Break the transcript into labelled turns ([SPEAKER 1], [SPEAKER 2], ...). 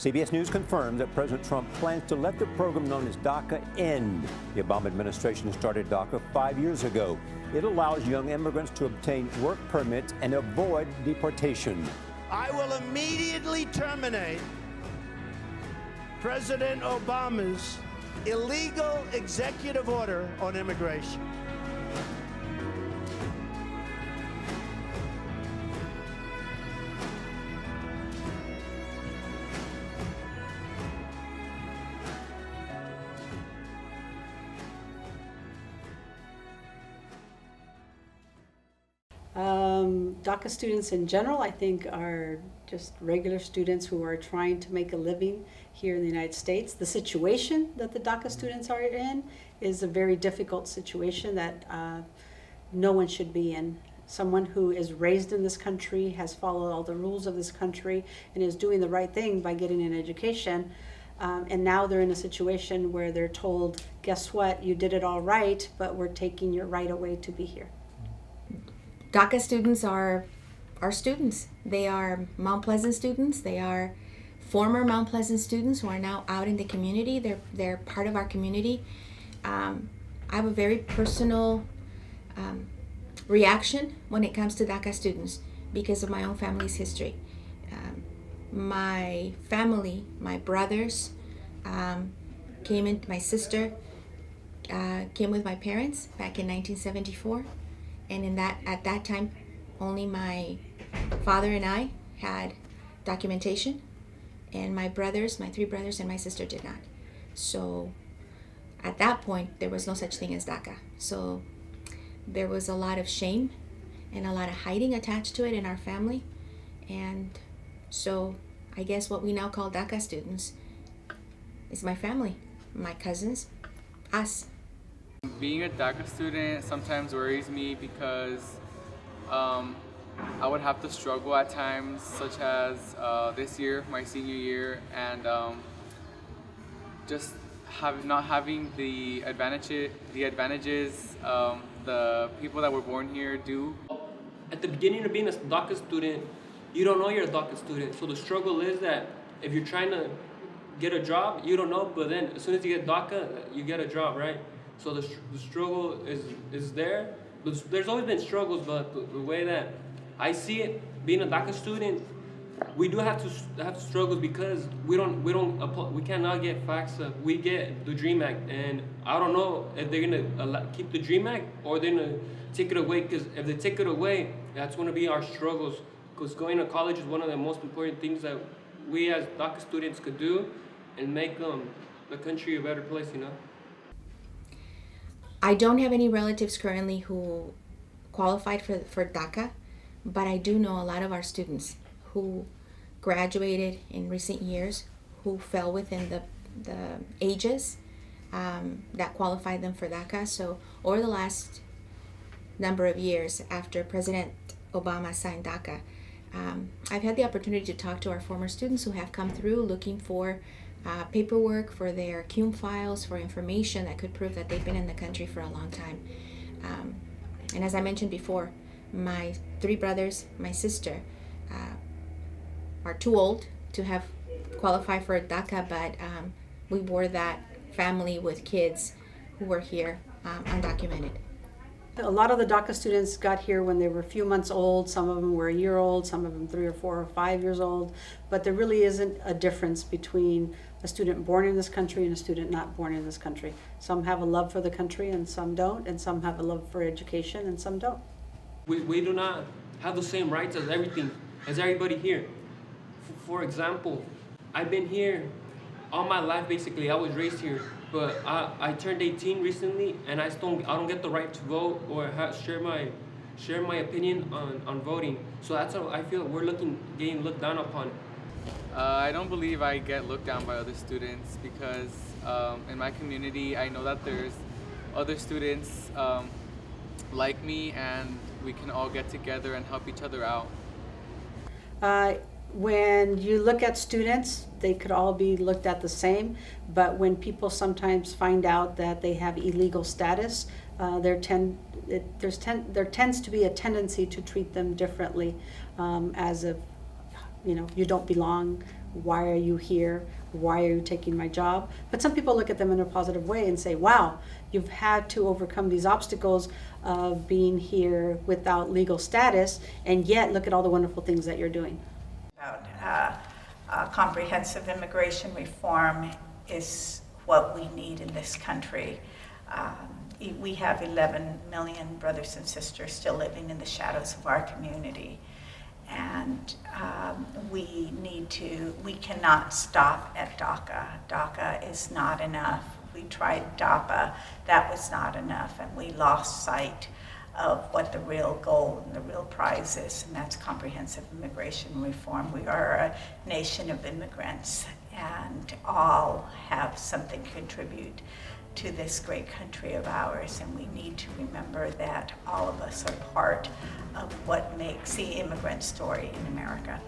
[SPEAKER 1] CBS News confirms that President Trump plans to let the program known as DACA end. The Obama administration started DACA 5 years ago. It allows young immigrants to obtain work permits and avoid deportation.
[SPEAKER 2] I will immediately terminate President Obama's illegal executive order on immigration.
[SPEAKER 3] DACA students in general, I think, are just regular students who are trying to make a living here in the United States. The situation that the DACA students are in is a very difficult situation that no one should be in. Someone who is raised in this country, has followed all the rules of this country, and is doing the right thing by getting an education, and now they're in a situation where they're told, guess what, you did it all right, but we're taking your right away to be here.
[SPEAKER 4] DACA students are students. They are Mount Pleasant students. They are former Mount Pleasant students who are now out in the community. They're part of our community. I have a very personal reaction when it comes to DACA students because of my own family's history. My family, my brothers, my sister came with my parents back in 1974. And at that time, only my father and I had documentation, and my three brothers and my sister did not. So at that point, there was no such thing as DACA. So there was a lot of shame and a lot of hiding attached to it in our family. And so I guess what we now call DACA students is my family, my cousins, us.
[SPEAKER 5] Being a DACA student sometimes worries me because I would have to struggle at times, such as this year, my senior year, and just not having the advantages the people that were born here do.
[SPEAKER 6] At the beginning of being a DACA student, you don't know you're a DACA student. So the struggle is that if you're trying to get a job, you don't know, but then as soon as you get DACA, you get a job, right? So the struggle is there. There's always been struggles, but the way that I see it, being a DACA student, we do have to struggles because we cannot get FAFSA. We get the DREAM Act, and I don't know if they're gonna keep the DREAM Act or they're gonna take it away. Because if they take it away, that's gonna be our struggles. Because going to college is one of the most important things that we as DACA students could do and make the country a better place, you know.
[SPEAKER 4] I don't have any relatives currently who qualified for DACA, but I do know a lot of our students who graduated in recent years who fell within the ages that qualified them for DACA. So over the last number of years after President Obama signed DACA, I've had the opportunity to talk to our former students who have come through looking for paperwork for their CUME files, for information that could prove that they've been in the country for a long time. And as I mentioned before, my three brothers, my sister, are too old to have qualified for DACA, but we were that family with kids who were here undocumented.
[SPEAKER 3] A lot of the DACA students got here when they were a few months old. Some of them were a year old, some of them 3 or 4 or 5 years old. But there really isn't a difference between a student born in this country and a student not born in this country. Some have a love for the country and some don't, and some have a love for education and some don't.
[SPEAKER 6] We do not have the same rights as everybody here. For example, I've been here all my life basically. I was raised here. But I turned 18 recently, and I don't get the right to vote or share my opinion on voting. So that's how I feel we're getting looked down upon.
[SPEAKER 5] I don't believe I get looked down by other students because in my community I know that there's other students like me, and we can all get together and help each other out.
[SPEAKER 3] When you look at students, they could all be looked at the same, but when people sometimes find out that they have illegal status, there tends to be a tendency to treat them differently, as if you don't belong, why are you here? Why are you taking my job? But some people look at them in a positive way and say, wow, you've had to overcome these obstacles of being here without legal status, and yet look at all the wonderful things that you're doing.
[SPEAKER 7] Comprehensive immigration reform is what we need in this country. We have 11 million brothers and sisters still living in the shadows of our community. And we cannot stop at DACA. DACA is not enough. We tried DAPA, that was not enough, and we lost sight of what the real goal and the real prize is, and that's comprehensive immigration reform. We are a nation of immigrants, and all have something to contribute to this great country of ours, and we need to remember that all of us are part of what makes the immigrant story in America.